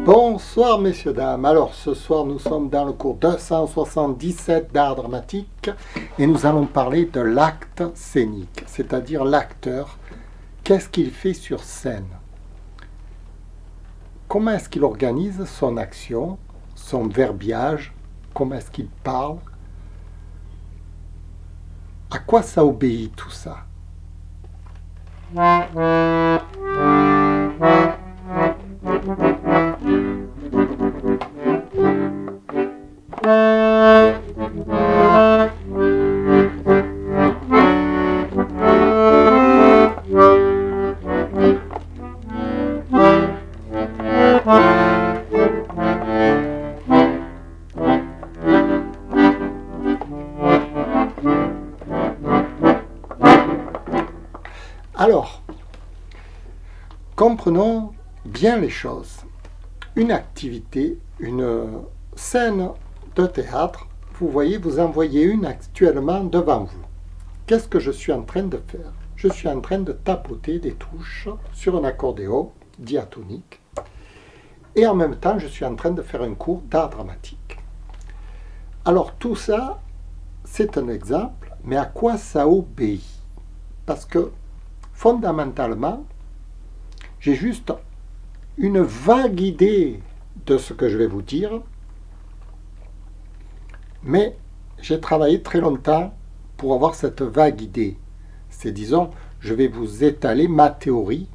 Bonsoir messieurs, dames. Alors ce soir nous sommes dans le cours 277 d'art dramatique et nous allons parler de l'acte scénique, c'est-à-dire l'acteur. Qu'est-ce qu'il fait sur scène? Comment est-ce qu'il organise son action, son verbiage? Comment est-ce qu'il parle? À quoi ça obéit tout ça? Alors, comprenons bien les choses. Une activité, une scène de théâtre, vous voyez, vous en voyez une actuellement devant vous. Qu'est-ce que je suis en train de faire? Je suis en train de tapoter des touches sur un accordéon diatonique et en même temps, je suis en train de faire un cours d'art dramatique. Alors tout ça, c'est un exemple, mais à quoi ça obéit? Parce que fondamentalement, j'ai juste une vague idée de ce que je vais vous dire, mais j'ai travaillé très longtemps pour avoir cette vague idée. C'est, disons, je vais vous étaler ma théorie,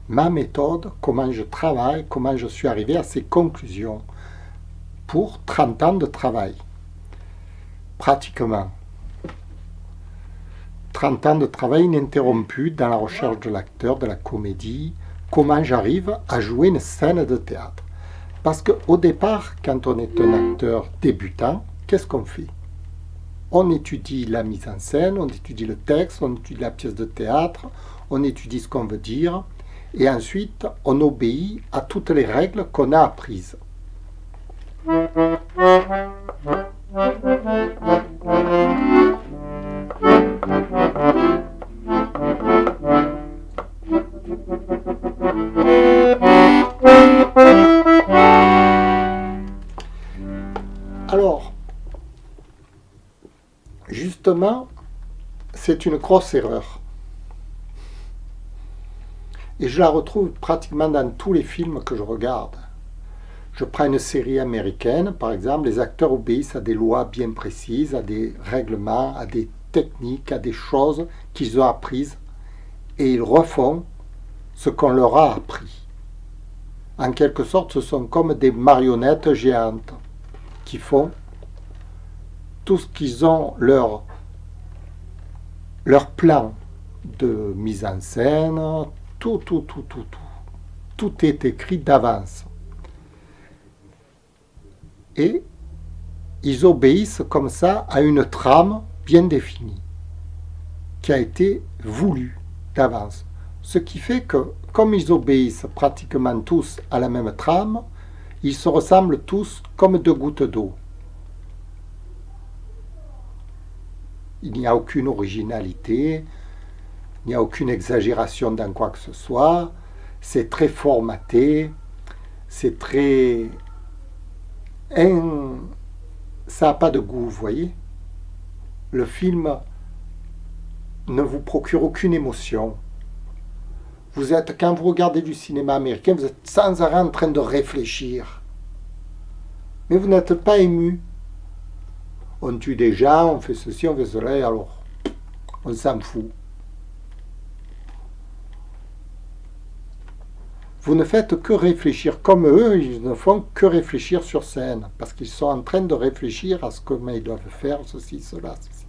ma méthode, comment je travaille, comment je suis arrivé à ces conclusions pour 30 ans de travail. Pratiquement. 30 ans de travail ininterrompu dans la recherche de l'acteur, de la comédie, comment j'arrive à jouer une scène de théâtre. Parce qu'au départ, quand on est un acteur débutant, qu'est-ce qu'on fait? On étudie la mise en scène, on étudie le texte, on étudie la pièce de théâtre, on étudie ce qu'on veut dire, et ensuite on obéit à toutes les règles qu'on a apprises. Alors, justement, c'est une grosse erreur. Et je la retrouve pratiquement dans tous les films que je regarde. Je prends une série américaine, par exemple, les acteurs obéissent à des lois bien précises, à des règlements, à des techniques, à des choses qu'ils ont apprises, et ils refont ce qu'on leur a appris. En quelque sorte, ce sont comme des marionnettes géantes qui font tout ce qu'ils ont, leur plan de mise en scène, tout est écrit d'avance. Et ils obéissent comme ça à une trame bien définie, qui a été voulue d'avance. Ce qui fait que, comme ils obéissent pratiquement tous à la même trame, ils se ressemblent tous comme deux gouttes d'eau. Il n'y a aucune originalité, il n'y a aucune exagération dans quoi que ce soit, c'est très formaté, c'est très... ça n'a pas de goût, vous voyez. Le film ne vous procure aucune émotion. Quand vous regardez du cinéma américain, vous êtes sans arrêt en train de réfléchir. Mais vous n'êtes pas ému. On tue des gens, on fait ceci, on fait cela, et alors, on s'en fout. Vous ne faites que réfléchir. Comme eux, ils ne font que réfléchir sur scène, parce qu'ils sont en train de réfléchir à ce comment ils doivent faire, ceci, cela, ceci.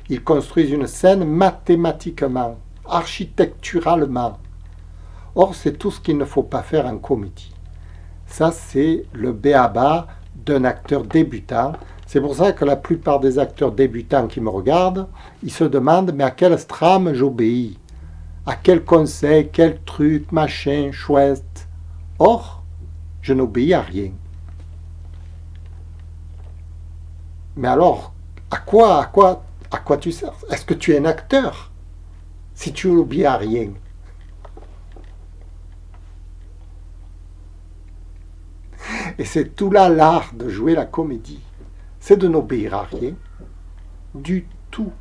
Ils construisent une scène mathématiquement, architecturalement. Or, c'est tout ce qu'il ne faut pas faire en comédie. Ça, c'est le b.a.-ba d'un acteur débutant. C'est pour ça que la plupart des acteurs débutants qui me regardent, ils se demandent, mais à quelle trame j'obéis? À quel conseil, quel truc, machin, chouette? Or, je n'obéis à rien. Mais alors, à quoi tu sers? Est-ce que tu es un acteur si tu n'obéis à rien? Et c'est tout là l'art de jouer la comédie. C'est de n'obéir à rien du tout.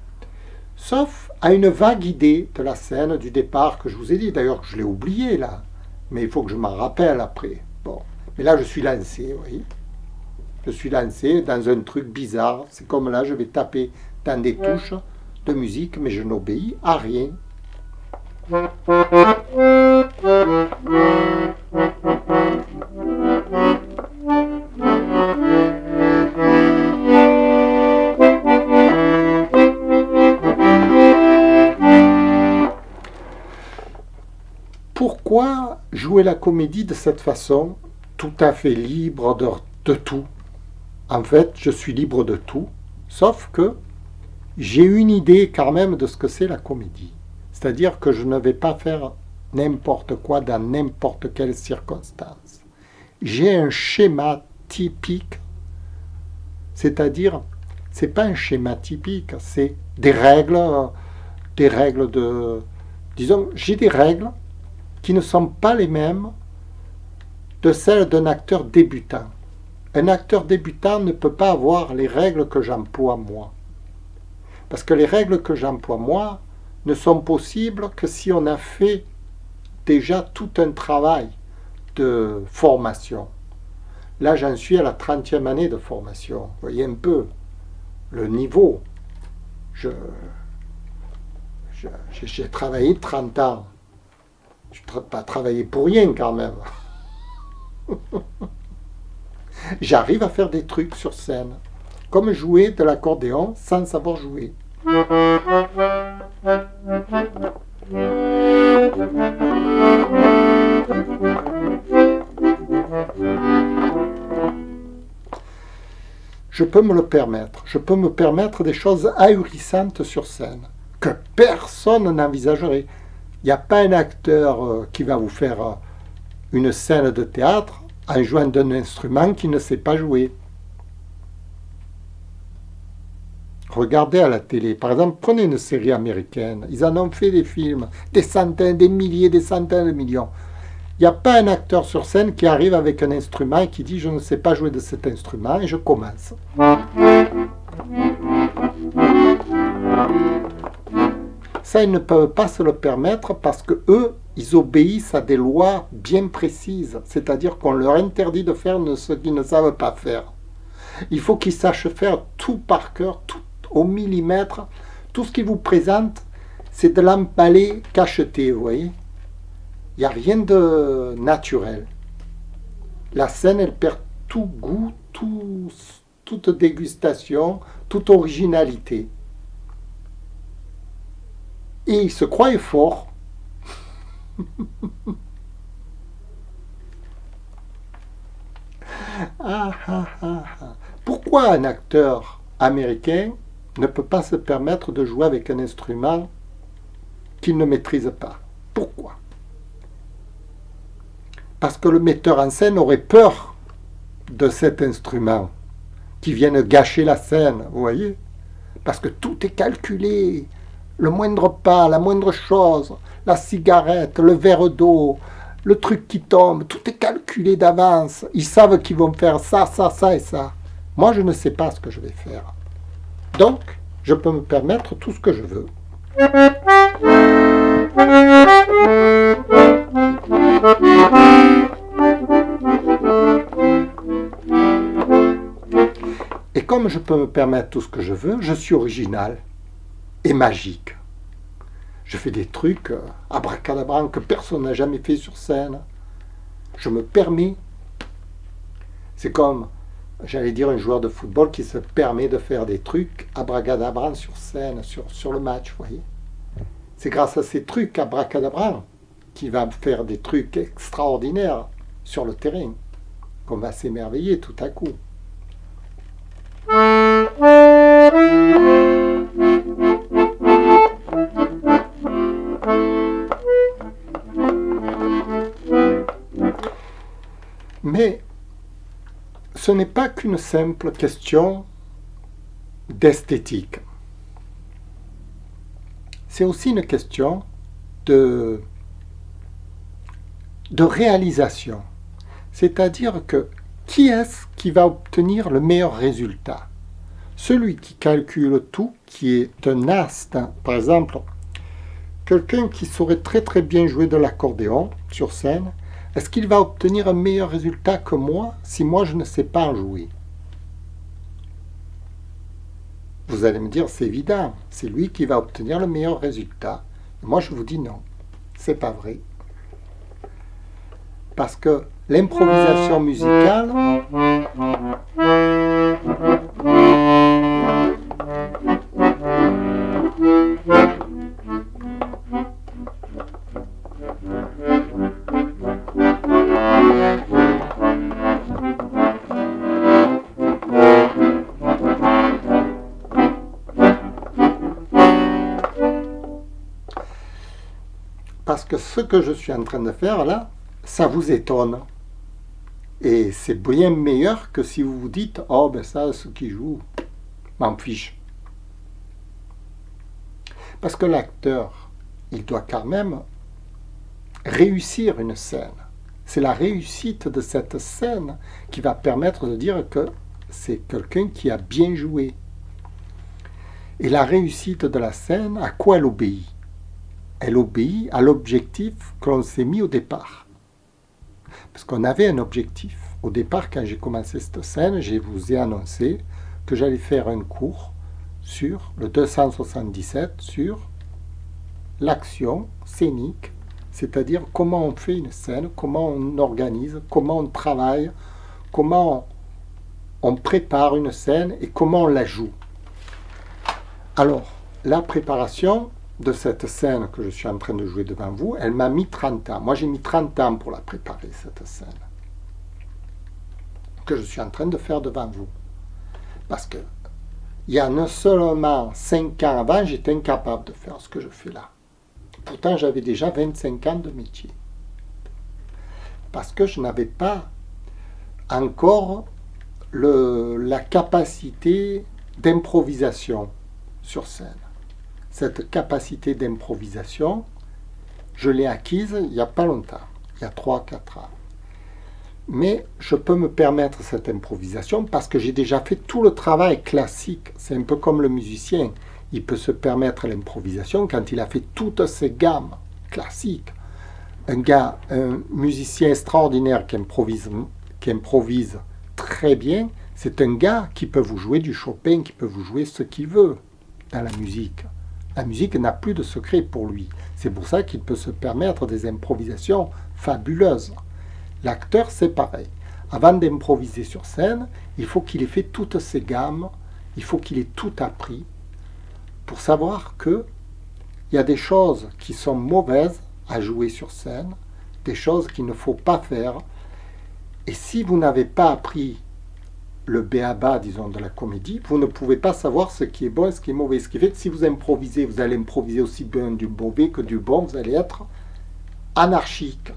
Sauf à une vague idée de la scène du départ que je vous ai dit. D'ailleurs, je l'ai oublié là. Mais il faut que je m'en rappelle après. Bon. Mais là, je suis lancé, vous voyez. Je suis lancé dans un truc bizarre. C'est comme là, je vais taper dans des touches de musique, mais je n'obéis à rien. Pourquoi jouer la comédie de cette façon, tout à fait libre de tout? En fait, je suis libre de tout, sauf que j'ai une idée quand même de ce que c'est la comédie. C'est-à-dire que je ne vais pas faire n'importe quoi dans n'importe quelle circonstance. J'ai un schéma typique, c'est-à-dire, c'est pas un schéma typique, c'est des règles de... Disons, j'ai des règles qui ne sont pas les mêmes de celles d'un acteur débutant. Un acteur débutant ne peut pas avoir les règles que j'emploie moi. Parce que les règles que j'emploie moi ne sont possibles que si on a fait déjà tout un travail de formation. Là, j'en suis à la 30e année de formation. Vous voyez un peu le niveau. J'ai travaillé 30 ans. Je n'ai pas travaillé pour rien quand même. J'arrive à faire des trucs sur scène, comme jouer de l'accordéon sans savoir jouer. Je peux me le permettre. Je peux me permettre des choses ahurissantes sur scène que personne n'envisagerait. Il n'y a pas un acteur qui va vous faire une scène de théâtre en jouant d'un instrument qu'il ne sait pas jouer. Regardez à la télé, par exemple, prenez une série américaine, ils en ont fait des films, des centaines, des milliers, des centaines de millions. Il n'y a pas un acteur sur scène qui arrive avec un instrument et qui dit « je ne sais pas jouer de cet instrument » et je commence. Ça, ils ne peuvent pas se le permettre parce que eux, ils obéissent à des lois bien précises. C'est-à-dire qu'on leur interdit de faire ce qu'ils ne savent pas faire. Il faut qu'ils sachent faire tout par cœur, tout au millimètre. Tout ce qu'ils vous présentent, c'est de l'emballer cacheté, vous voyez. Il n'y a rien de naturel. La scène, elle perd tout goût, toute dégustation, toute originalité. Et ils se croient forts. Pourquoi un acteur américain ne peut pas se permettre de jouer avec un instrument qu'il ne maîtrise pas? Pourquoi? Parce que le metteur en scène aurait peur de cet instrument qui vienne gâcher la scène, vous voyez? Parce que tout est calculé. Le moindre pas, la moindre chose, la cigarette, le verre d'eau, le truc qui tombe, tout est calculé d'avance. Ils savent qu'ils vont faire ça, ça, ça et ça. Moi, je ne sais pas ce que je vais faire. Donc, je peux me permettre tout ce que je veux. Et comme je peux me permettre tout ce que je veux, je suis original et magique. Je fais des trucs abracadabra que personne n'a jamais fait sur scène. Je me permets. C'est comme, j'allais dire, un joueur de football qui se permet de faire des trucs abracadabra sur scène, sur le match, vous voyez. C'est grâce à ces trucs abracadabra qu'il va faire des trucs extraordinaires sur le terrain, qu'on va s'émerveiller tout à coup. Mais ce n'est pas qu'une simple question d'esthétique. C'est aussi une question de réalisation. C'est-à-dire que Qui est-ce qui va obtenir le meilleur résultat? Celui qui calcule tout, qui est un instinct. Par exemple, quelqu'un qui saurait très très bien jouer de l'accordéon sur scène, est-ce qu'il va obtenir un meilleur résultat que moi si moi je ne sais pas en jouer? Vous allez me dire, c'est évident, c'est lui qui va obtenir le meilleur résultat. Et moi je vous dis non, c'est pas vrai. Parce que l'improvisation musicale, parce que ce que je suis en train de faire là, ça vous étonne. Et c'est bien meilleur que si vous vous dites « Oh, ben ça, ceux qui jouent, m'en fiche. » Parce que l'acteur, il doit quand même réussir une scène. C'est la réussite de cette scène qui va permettre de dire que c'est quelqu'un qui a bien joué. Et la réussite de la scène, à quoi elle obéit? Elle obéit à l'objectif que l'on s'est mis au départ. Parce qu'on avait un objectif. Au départ, quand j'ai commencé cette scène, je vous ai annoncé que j'allais faire un cours sur le 277, sur l'action scénique, c'est-à-dire comment on fait une scène, comment on organise, comment on travaille, comment on prépare une scène et comment on la joue. Alors, la préparation de cette scène que je suis en train de jouer devant vous, elle m'a mis 30 ans. Moi, j'ai mis 30 ans pour la préparer, cette scène que je suis en train de faire devant vous. Parce que il y a seulement 5 ans avant, j'étais incapable de faire ce que je fais là. Pourtant, j'avais déjà 25 ans de métier. Parce que je n'avais pas encore la capacité d'improvisation sur scène. Cette capacité d'improvisation, je l'ai acquise il n'y a pas longtemps, il y a 3-4 ans. Mais je peux me permettre cette improvisation parce que j'ai déjà fait tout le travail classique. C'est un peu comme le musicien. Il peut se permettre l'improvisation quand il a fait toutes ces gammes classiques. Un musicien extraordinaire qui improvise très bien, c'est un gars qui peut vous jouer du Chopin, qui peut vous jouer ce qu'il veut dans la musique. La musique n'a plus de secret pour lui. C'est pour ça qu'il peut se permettre des improvisations fabuleuses. L'acteur, c'est pareil. Avant d'improviser sur scène, il faut qu'il ait fait toutes ces gammes, il faut qu'il ait tout appris pour savoir qu'il y a des choses qui sont mauvaises à jouer sur scène, des choses qu'il ne faut pas faire. Et si vous n'avez pas appris le b.a.-ba, disons, de la comédie, vous ne pouvez pas savoir ce qui est bon et ce qui est mauvais. Ce qui fait que si vous improvisez, vous allez improviser aussi bien du mauvais que du bon, vous allez être anarchique.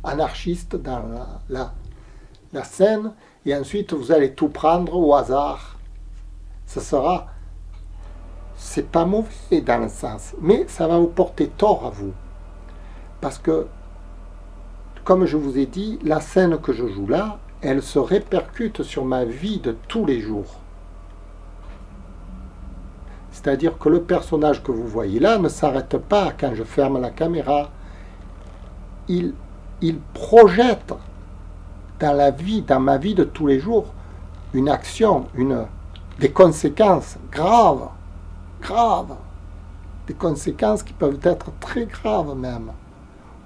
Anarchiste dans la scène, et ensuite vous allez tout prendre au hasard. C'est pas mauvais dans le sens, mais ça va vous porter tort à vous. Parce que, comme je vous ai dit, la scène que je joue là, elle se répercute sur ma vie de tous les jours. C'est-à-dire que le personnage que vous voyez là ne s'arrête pas quand je ferme la caméra. Il projette dans ma vie de tous les jours, une action, des conséquences graves, des conséquences qui peuvent être très graves même,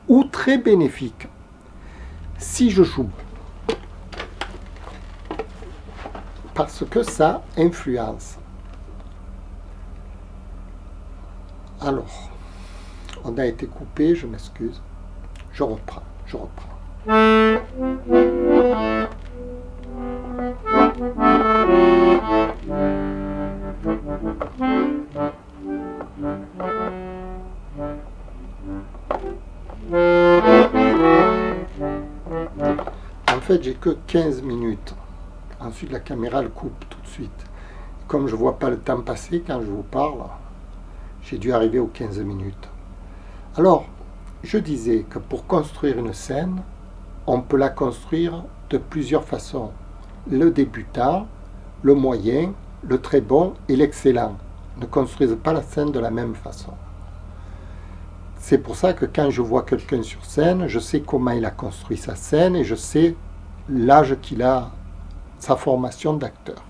ou très bénéfiques. Si je joue, parce que ça influence. Alors, on a été coupé, je m'excuse, je reprends. En fait, j'ai que 15 minutes. Ensuite, la caméra elle coupe tout de suite. Comme je ne vois pas le temps passer quand je vous parle, j'ai dû arriver aux 15 minutes. Alors, je disais que pour construire une scène, on peut la construire de plusieurs façons. Le débutant, le moyen, le très bon et l'excellent ne construisent pas la scène de la même façon. C'est pour ça que quand je vois quelqu'un sur scène, je sais comment il a construit sa scène et je sais l'âge qu'il a, sa formation d'acteur,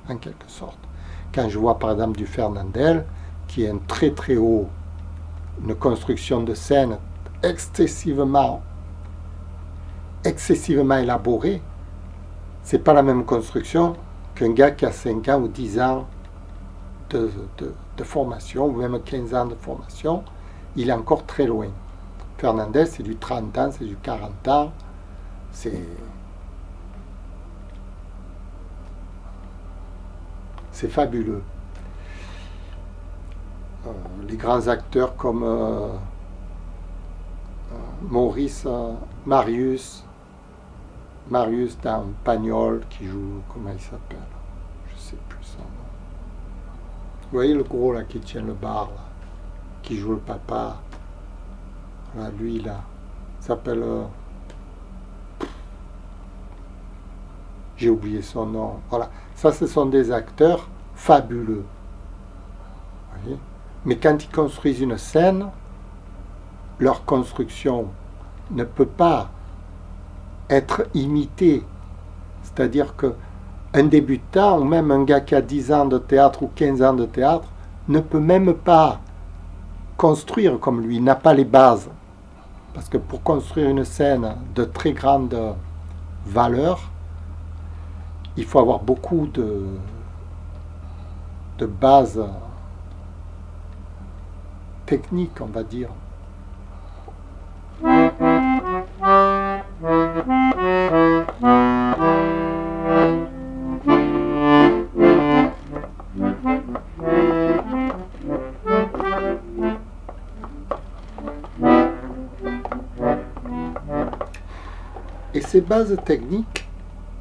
en quelque sorte. Quand je vois par exemple du Fernandel, qui est un très très haut, une construction de scène excessivement élaborée, c'est pas la même construction qu'un gars qui a 5 ans ou 10 ans de formation, ou même 15 ans de formation, il est encore très loin. Fernandel, c'est du 30 ans, c'est du 40 ans, c'est fabuleux. Les grands acteurs comme Marius dans Pagnol, qui joue, comment il s'appelle, je sais plus son nom. Vous voyez le gros là qui tient le bar là, qui joue le papa, voilà, lui là, il s'appelle, j'ai oublié son nom, voilà, ça ce sont des acteurs fabuleux. Vous voyez, mais quand ils construisent une scène, leur construction ne peut pas être imitée. C'est-à-dire qu'un débutant, ou même un gars qui a 10 ans de théâtre ou 15 ans de théâtre, ne peut même pas construire comme lui, il n'a pas les bases. Parce que pour construire une scène de très grande valeur, il faut avoir beaucoup de bases techniques, on va dire. Et ces bases techniques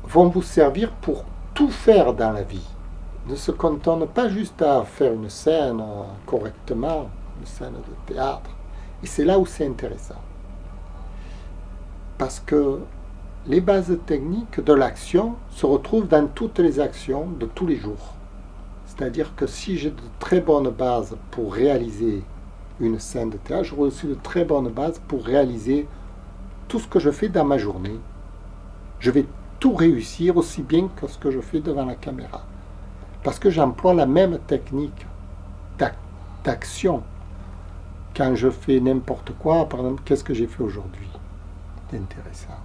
vont vous servir pour tout faire dans la vie. Ne se contente pas juste à faire une scène correctement, une scène de théâtre. Et c'est là où c'est intéressant. Parce que les bases techniques de l'action se retrouvent dans toutes les actions de tous les jours. C'est-à-dire que si j'ai de très bonnes bases pour réaliser une scène de théâtre, j'aurai aussi de très bonnes bases pour réaliser tout ce que je fais dans ma journée. Je vais tout réussir aussi bien que ce que je fais devant la caméra. Parce que j'emploie la même technique d'action. Quand je fais n'importe quoi, par exemple, qu'est-ce que j'ai fait aujourd'hui d'intéressant?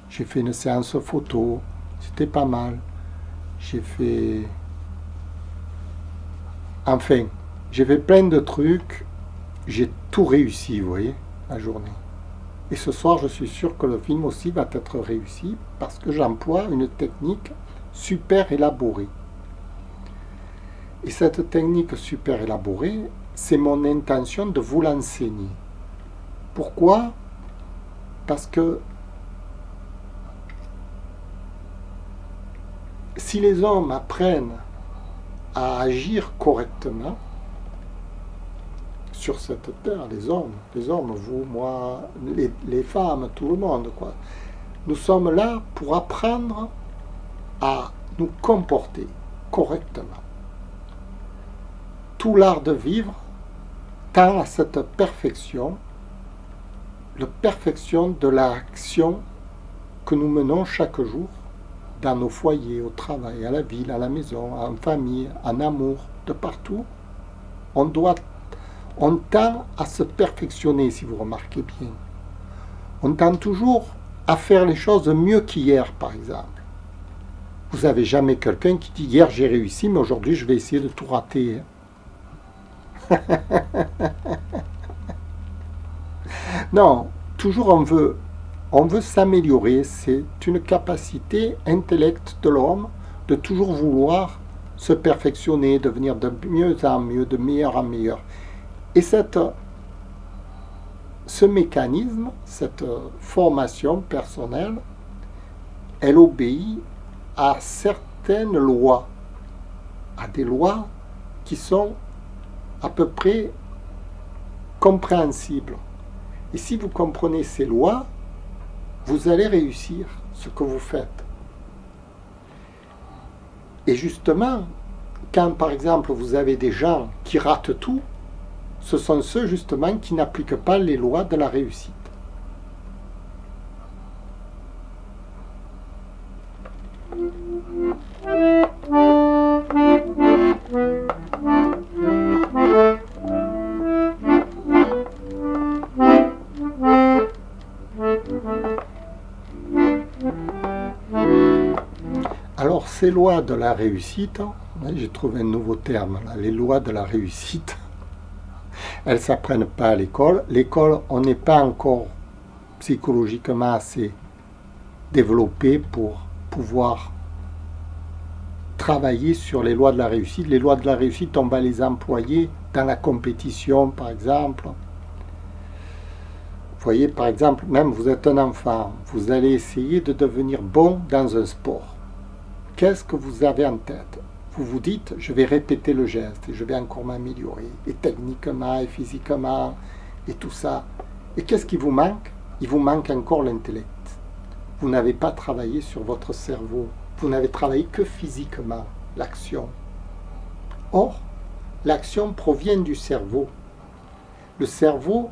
J'ai fait une séance photo, c'était pas mal. J'ai fait... Enfin, j'ai fait plein de trucs, j'ai tout réussi, vous voyez, la journée. Et ce soir, je suis sûr que le film aussi va être réussi parce que j'emploie une technique super élaborée. Et cette technique super élaborée, c'est mon intention de vous l'enseigner. Pourquoi? Parce que si les hommes apprennent à agir correctement sur cette terre, les hommes, vous, moi, les femmes, tout le monde, quoi. Nous sommes là pour apprendre à nous comporter correctement. Tout l'art de vivre tend à cette perfection, la perfection de l'action que nous menons chaque jour dans nos foyers, au travail, à la ville, à la maison, en famille, en amour, de partout. On tend à se perfectionner, si vous remarquez bien. On tend toujours à faire les choses mieux qu'hier, par exemple. Vous n'avez jamais quelqu'un qui dit « Hier, j'ai réussi, mais aujourd'hui, je vais essayer de tout rater. » Non, toujours on veut s'améliorer. C'est une capacité intellectuelle de l'homme de toujours vouloir se perfectionner, devenir de mieux en mieux, de meilleur en meilleur. Et ce mécanisme, cette formation personnelle, elle obéit à certaines lois, à des lois qui sont à peu près compréhensibles. Et si vous comprenez ces lois, vous allez réussir ce que vous faites. Et justement, quand par exemple vous avez des gens qui ratent tout, ce sont ceux justement qui n'appliquent pas les lois de la réussite. Alors ces lois de la réussite, j'ai trouvé un nouveau terme, là, les lois de la réussite, elles ne s'apprennent pas à l'école. L'école, on n'est pas encore psychologiquement assez développé pour pouvoir travailler sur les lois de la réussite. Les lois de la réussite, on va les employer dans la compétition, par exemple. Vous voyez, par exemple, même vous êtes un enfant, vous allez essayer de devenir bon dans un sport. Qu'est-ce que vous avez en tête? Vous vous dites, je vais répéter le geste et je vais encore m'améliorer, et techniquement et physiquement, et tout ça. Et qu'est-ce qui vous manque? Il vous manque encore l'intellect. Vous n'avez pas travaillé sur votre cerveau. Vous n'avez travaillé que physiquement, l'action. Or, l'action provient du cerveau. Le cerveau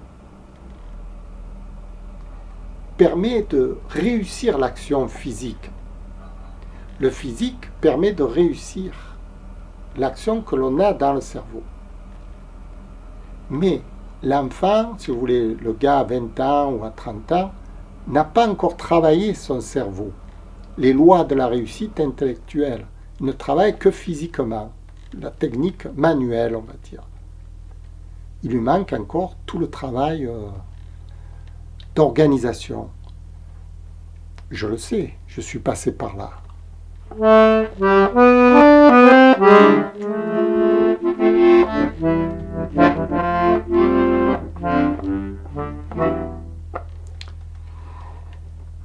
permet de réussir l'action physique. Le physique permet de réussir l'action que l'on a dans le cerveau. Mais l'enfant, si vous voulez, le gars à 20 ans ou à 30 ans, n'a pas encore travaillé son cerveau. Les lois de la réussite intellectuelle ne travaillent que physiquement, la technique manuelle, on va dire. Il lui manque encore tout le travail d'organisation. Je le sais, je suis passé par là.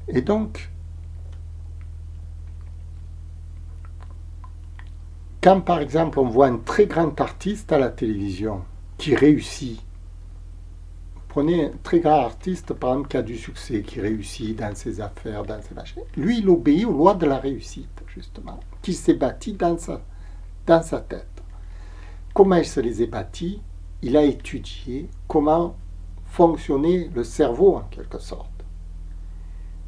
Et donc, quand par exemple on voit un très grand artiste à la télévision qui réussit, prenez un très grand artiste par exemple qui a du succès, qui réussit dans ses affaires, dans ses machins, lui il obéit aux lois de la réussite, justement, qu'il s'est bâti dans sa tête. Comment il se les est bâtis? Il a étudié comment fonctionnait le cerveau en quelque sorte.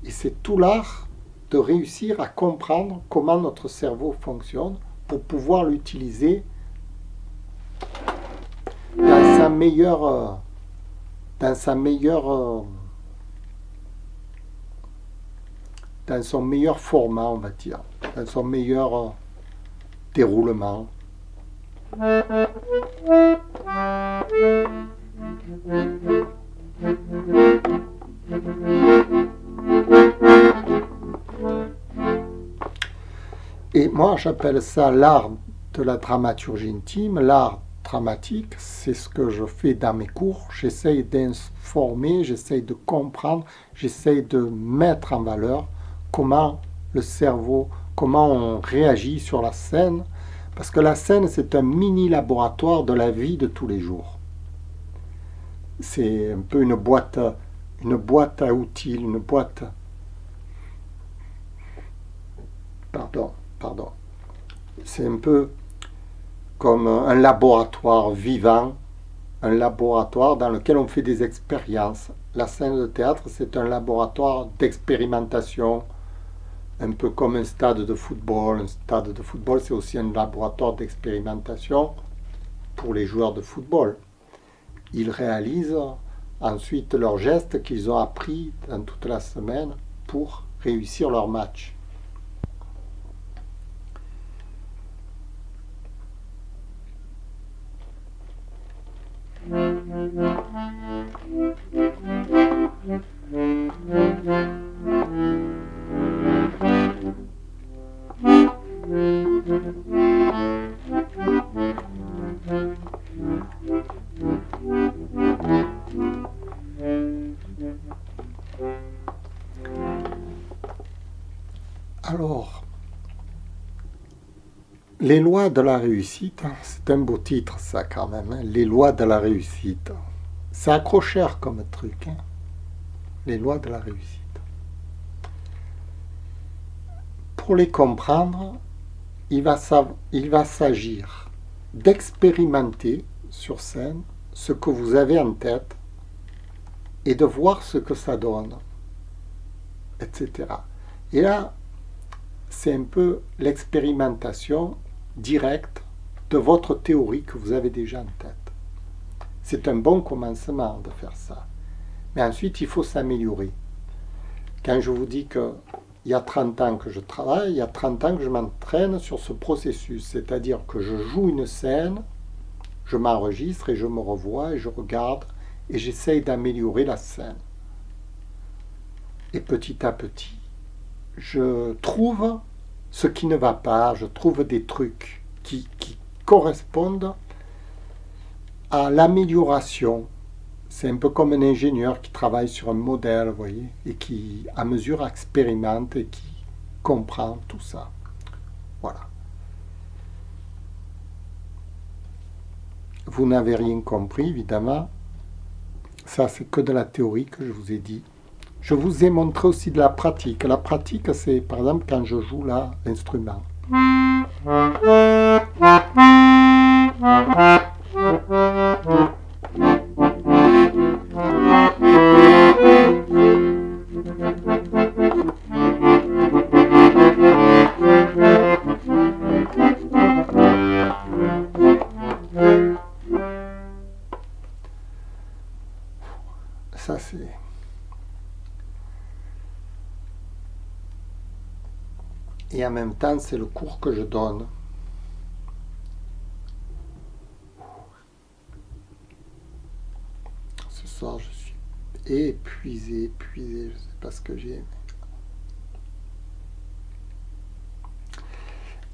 Et c'est tout l'art de réussir à comprendre comment notre cerveau fonctionne pour pouvoir l'utiliser dans son meilleur format, on va dire, dans son meilleur déroulement. Et moi, j'appelle ça l'art de la dramaturgie intime, l'art dramatique. C'est ce que je fais dans mes cours. J'essaye d'informer, j'essaye de comprendre, j'essaye de mettre en valeur comment le cerveau, comment on réagit sur la scène. Parce que la scène, c'est un mini-laboratoire de la vie de tous les jours. C'est un peu une boîte à outils, une boîte... Pardon. C'est un peu comme un laboratoire vivant, un laboratoire dans lequel on fait des expériences. La scène de théâtre, c'est un laboratoire d'expérimentation, un peu comme un stade de football. Un stade de football, c'est aussi un laboratoire d'expérimentation pour les joueurs de football. Ils réalisent ensuite leurs gestes qu'ils ont appris dans toute la semaine pour réussir leur match. Alors, les lois de la réussite, c'est un beau titre ça quand même, hein, les lois de la réussite. C'est accrocheur comme truc. Hein. les lois de la réussite. Pour les comprendre, il va s'agir d'expérimenter sur scène ce que vous avez en tête et de voir ce que ça donne, etc. Et là, c'est un peu l'expérimentation directe de votre théorie que vous avez déjà en tête. C'est un bon commencement de faire ça. Mais ensuite, il faut s'améliorer. Quand je vous dis qu'il y a 30 ans que je travaille, il y a 30 ans que je m'entraîne sur ce processus. C'est-à-dire que je joue une scène, je m'enregistre et je me revois et je regarde et j'essaye d'améliorer la scène. Et petit à petit, je trouve ce qui ne va pas, je trouve des trucs qui correspondent à l'amélioration. C'est un peu comme un ingénieur qui travaille sur un modèle, vous voyez, et qui, à mesure, expérimente et qui comprend tout ça. Voilà. Vous n'avez rien compris, évidemment. Ça, c'est que de la théorie que je vous ai dit. Je vous ai montré aussi de la pratique. La pratique, c'est, par exemple, quand je joue là, l'instrument. Ça, c'est... Et en même temps, c'est le cours que je donne. Ce soir, je suis épuisé, je ne sais pas ce que j'ai.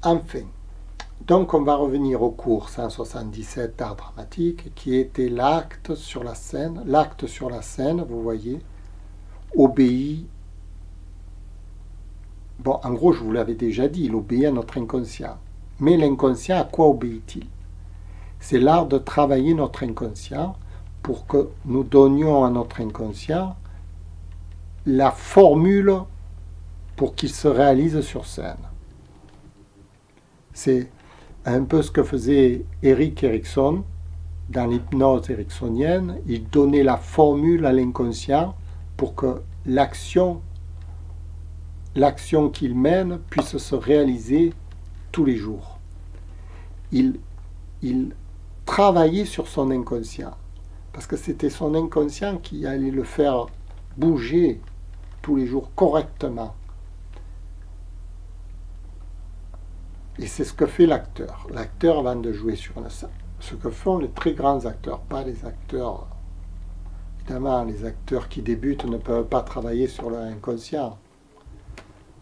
Enfin, donc on va revenir au cours 177 d'art dramatique, qui était l'acte sur la scène. L'acte sur la scène, vous voyez, obéit. Bon, en gros, je vous l'avais déjà dit, il obéit à notre inconscient. Mais l'inconscient, à quoi obéit-il? C'est l'art de travailler notre inconscient pour que nous donnions à notre inconscient la formule pour qu'il se réalise sur scène. C'est un peu ce que faisait Erik Erikson dans l'hypnose ericksonienne. Il donnait la formule à l'inconscient pour que l'action qu'il mène puisse se réaliser tous les jours. Il travaillait sur son inconscient, parce que c'était son inconscient qui allait le faire bouger tous les jours correctement. Et c'est ce que fait l'acteur. L'acteur, avant de jouer sur une scène, ce que font les très grands acteurs, pas les acteurs... Évidemment, les acteurs qui débutent ne peuvent pas travailler sur leur inconscient.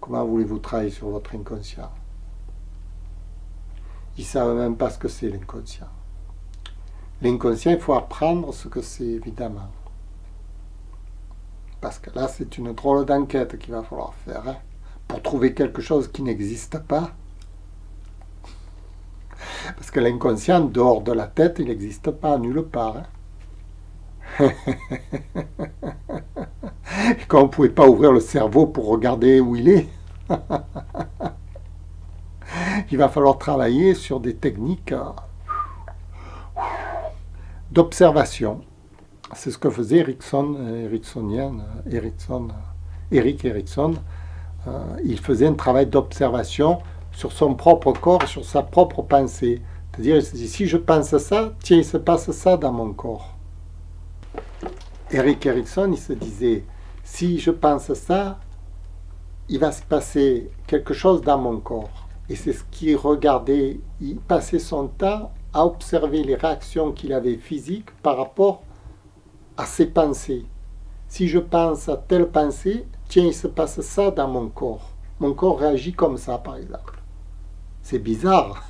Comment voulez-vous travailler sur votre inconscient? Ils ne savent même pas ce que c'est l'inconscient. L'inconscient, il faut apprendre ce que c'est, évidemment. Parce que là, c'est une drôle d'enquête qu'il va falloir faire, hein, pour trouver quelque chose qui n'existe pas. Parce que l'inconscient, dehors de la tête, il n'existe pas, nulle part. Hein. Quand on ne pouvait pas ouvrir le cerveau pour regarder où il est, il va falloir travailler sur des techniques d'observation. C'est ce que faisait Erik Erikson. Il faisait un travail d'observation sur son propre corps, sur sa propre pensée. C'est-à-dire, il se dit, si je pense ça, tiens, il se passe ça dans mon corps. Erik Erikson, il se disait, si je pense ça, il va se passer quelque chose dans mon corps. Et c'est ce qu'il regardait. Il passait son temps à observer les réactions qu'il avait physiques par rapport à ses pensées. Si je pense à telle pensée, tiens, il se passe ça dans mon corps. Mon corps réagit comme ça, par exemple. C'est bizarre.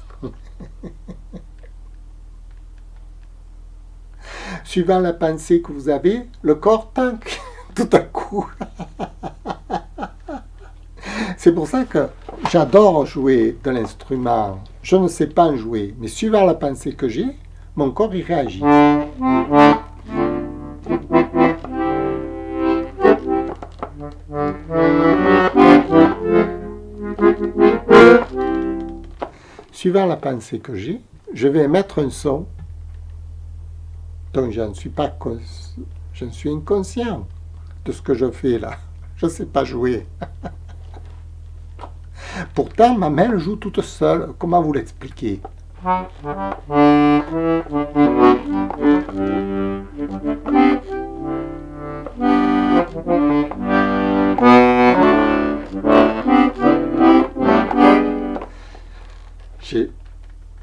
Suivant la pensée que vous avez, le corps tanque tout à coup. C'est pour ça que j'adore jouer de l'instrument. Je ne sais pas en jouer, mais suivant la pensée que j'ai, mon corps y réagit. suivant la pensée que j'ai, je vais émettre un son. Donc je ne suis pas je suis inconscient de ce que je fais là. Je ne sais pas jouer. Pourtant, ma main joue toute seule. Comment vous l'expliquer?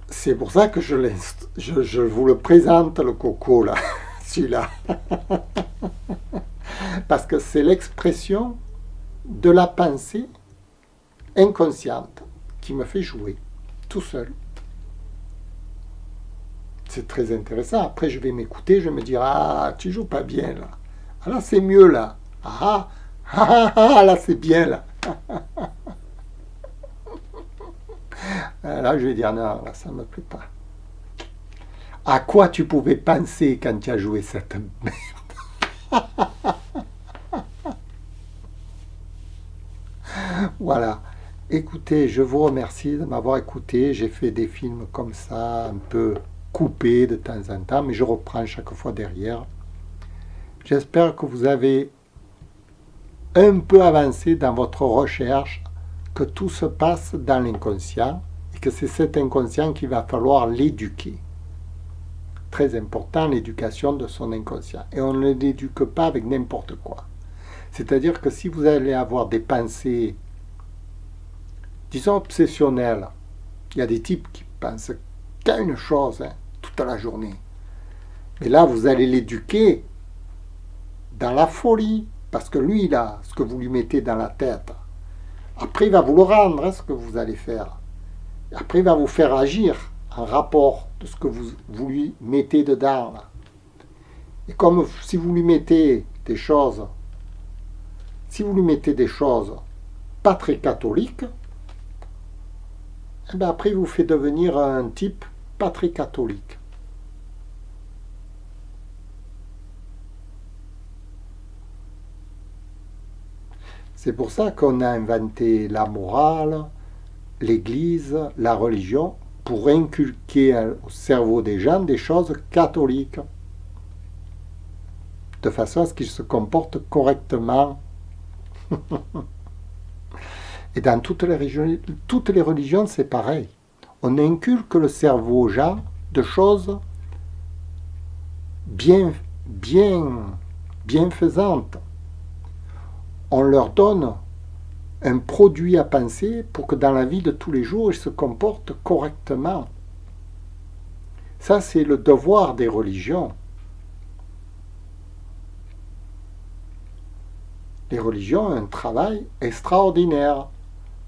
C'est pour ça que je vous le présente, le coco, là, celui-là. Parce que c'est l'expression de la pensée inconsciente qui me fait jouer, tout seul. C'est très intéressant. Après, je vais m'écouter, je vais me dire, ah, tu joues pas bien, là. Ah, là, c'est mieux, là. Ah, ah, ah, là, c'est bien, là. Là, je vais dire, non, là, ça ne me plaît pas. À quoi tu pouvais penser quand tu as joué cette merde? Voilà. Écoutez, je vous remercie de m'avoir écouté. J'ai fait des films comme ça, un peu coupés de temps en temps, mais je reprends chaque fois derrière. J'espère que vous avez un peu avancé dans votre recherche, que tout se passe dans l'inconscient et que c'est cet inconscient qu'il va falloir l'éduquer. Très important, l'éducation de son inconscient. Et on ne l'éduque pas avec n'importe quoi. C'est-à-dire que si vous allez avoir des pensées, disons obsessionnelles, il y a des types qui pensent qu'à une chose toute la journée. Mais là, vous allez l'éduquer dans la folie, parce que lui, là, ce que vous lui mettez dans la tête, après, il va vous le rendre, ce que vous allez faire. Après, il va vous faire agir en rapport de ce que vous lui mettez dedans. Là. Et comme si vous lui mettez des choses, pas très catholiques, eh bien après, il vous fait devenir un type pas très catholique. C'est pour ça qu'on a inventé la morale, l'Église, la religion, pour inculquer au cerveau des gens des choses catholiques, de façon à ce qu'ils se comportent correctement. Et dans toutes les religions, c'est pareil. On inculque le cerveau aux gens de choses bienfaisantes. On leur donne un produit à penser pour que dans la vie de tous les jours, ils se comportent correctement. Ça, c'est le devoir des religions. Les religions ont un travail extraordinaire,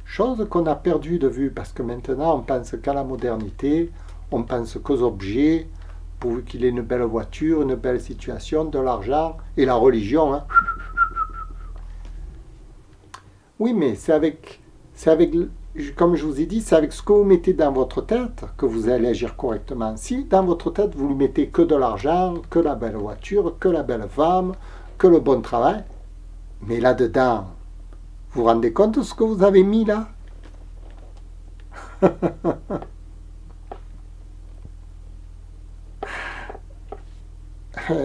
chose qu'on a perdu de vue, parce que maintenant, on pense qu'à la modernité, on pense qu'aux objets, pourvu qu'il ait une belle voiture, une belle situation, de l'argent, et la religion, Oui, mais c'est avec, comme je vous ai dit, c'est avec ce que vous mettez dans votre tête que vous allez agir correctement. Si dans votre tête, vous ne mettez que de l'argent, que la belle voiture, que la belle femme, que le bon travail, mais là-dedans, vous vous rendez compte de ce que vous avez mis là?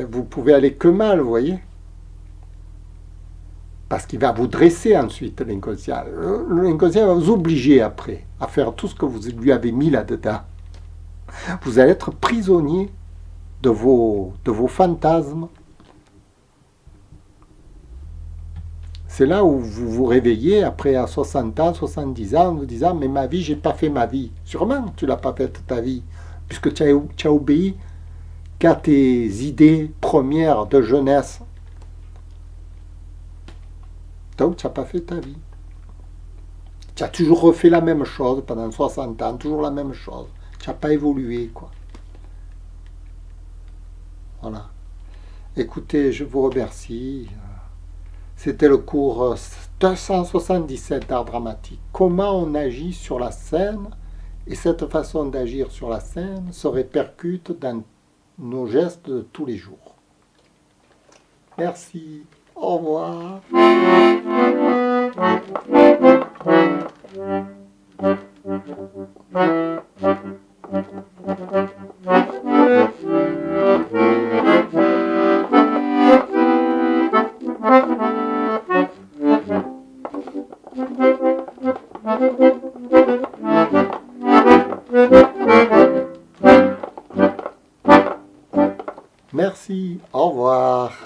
Vous pouvez aller que mal, vous voyez? Parce qu'il va vous dresser ensuite, l'inconscient. L'inconscient va vous obliger après à faire tout ce que vous lui avez mis là-dedans. Vous allez être prisonnier de vos fantasmes. C'est là où vous vous réveillez après à 60 ans, 70 ans, en vous disant « Mais ma vie, j'ai pas fait ma vie. » Sûrement, tu l'as pas faite ta vie, puisque tu as obéi qu'à tes idées premières de jeunesse. Donc, tu n'as pas fait ta vie. Tu as toujours refait la même chose pendant 60 ans, toujours la même chose. Tu n'as pas évolué, quoi. Voilà. Écoutez, je vous remercie. C'était le cours 277 d'art dramatique. Comment on agit sur la scène et cette façon d'agir sur la scène se répercute dans nos gestes de tous les jours. Merci. Au revoir. Merci, au revoir.